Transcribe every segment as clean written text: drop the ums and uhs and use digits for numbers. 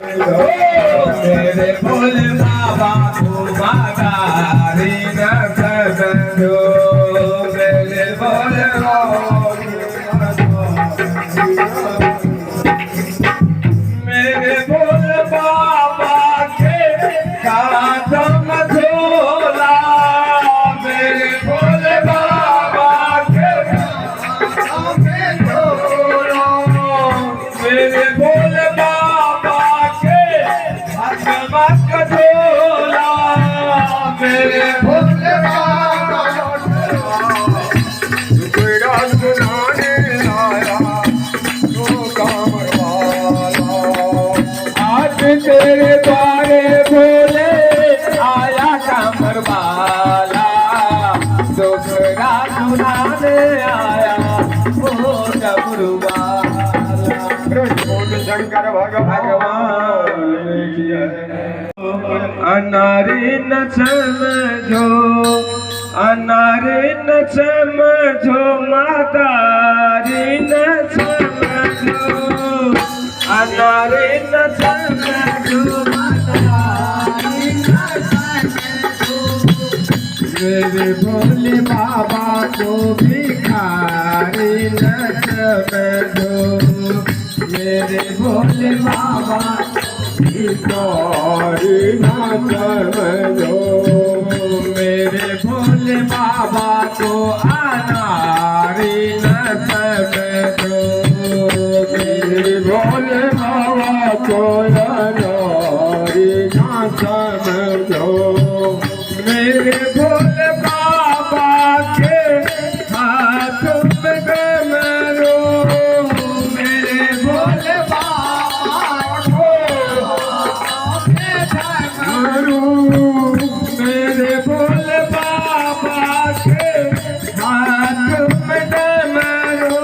मेरे भोले बाबा को मदारी न समझो, मेरे भोले बाबा मेरे भोले बाबा के कांधों में झोला, मेरे भोले बाबा के कांधों में झोला, मेरे भोले बाबा के हाथ में झोला, मेरे भोले बाबा तेरा सुनाने आया तो कामर वाला, आज तेरे द्वारे भोले आया कामर वाला, दुखड़ा सुनाने आया वो डमरू वाला। शंकर भगवान की जय। अनारी न समझो, अनारी न समझो, मातारी न समझो, अनारी न समझो, मातारी न समझो, मेरे भोले बाबा को भिखारी न समझो, मेरे भोले बाबा भिखारी न समझो, मेरे भोले बाबा को अनारी न समझो, मेरे भोले बाबा को अनारी न समझो, मेरे भोले बाबा के हाथ में डमरू, मेरे भोले बाबा को हाथ में डमरू, मेरे भोले बाबा के हाथ में डमरू,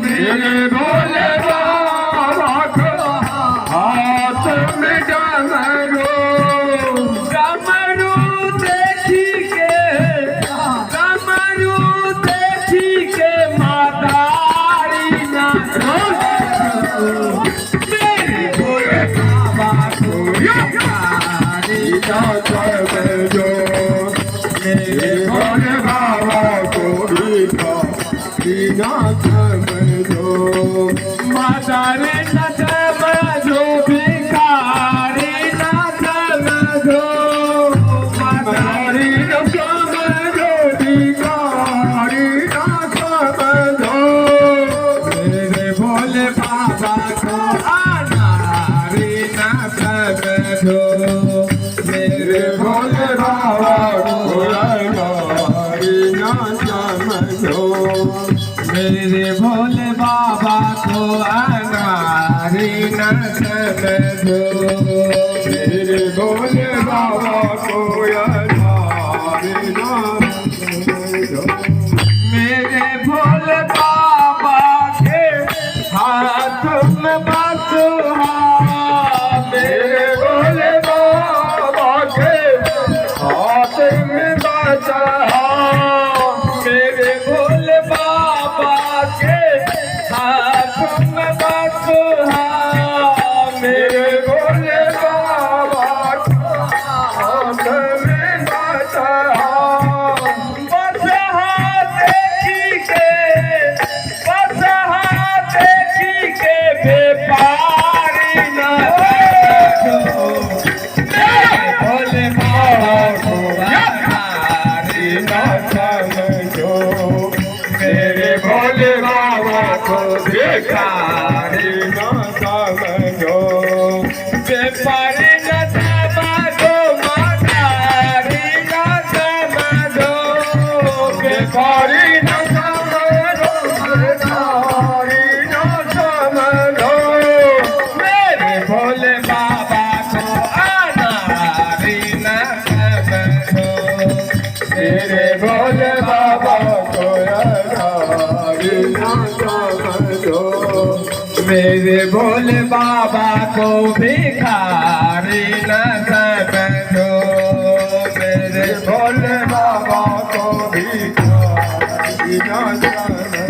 मेरे भोले बाबा को हाथ में डमरू, डमरू देखी के मातारी ना मेरे भोले बाबा को भिखारी ना समझो, मेरे भोले बाबा को भिखारी ना समझो, मातारी ना समझो, भिखारी ना समझो, मातारी ना समझो, भिखारी ना समझो, मेरे भोले बाबा को अनारी ना समझो, मेरे भोले बाबा को अनारी ना समझो, मेरे भोले बाबा को अनारी ना समझो, मेरे भोले बाबा को अनारी ना समझो, मेरे भोले बाबा के हाथ में बांसुरी, मेरे भोले बाबा के हाथ में बांसुरी, मेरे भोले बाबा के हाथ में बांसुरी, मेरे भोले बाबा के हाथ में बांसुरी, बसहा देखी के व्यापारी न समझो, मेरे भोले बाबा को भिखारी न समझो, मेरे भोले बाबा को भिखारी न समझो, व्यापारी न समझो, मातारी न समझो, व्यापारी न समझो, भिखारी न समझो, मेरे भोले बाबा को अनारी न समझो, मेरे भोले बाबा को अनारी न समझो, मेरे भोले बाबा को भिखारी न समझो, मेरे भोले बाबा को भिखारी न समझो,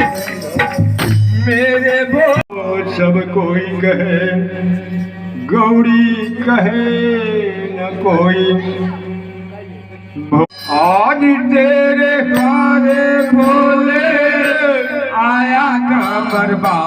मेरे भोले सब कोई कहे गौरी कहे न कोई आज तेरे प्यारे भोले आया का बर्बाद।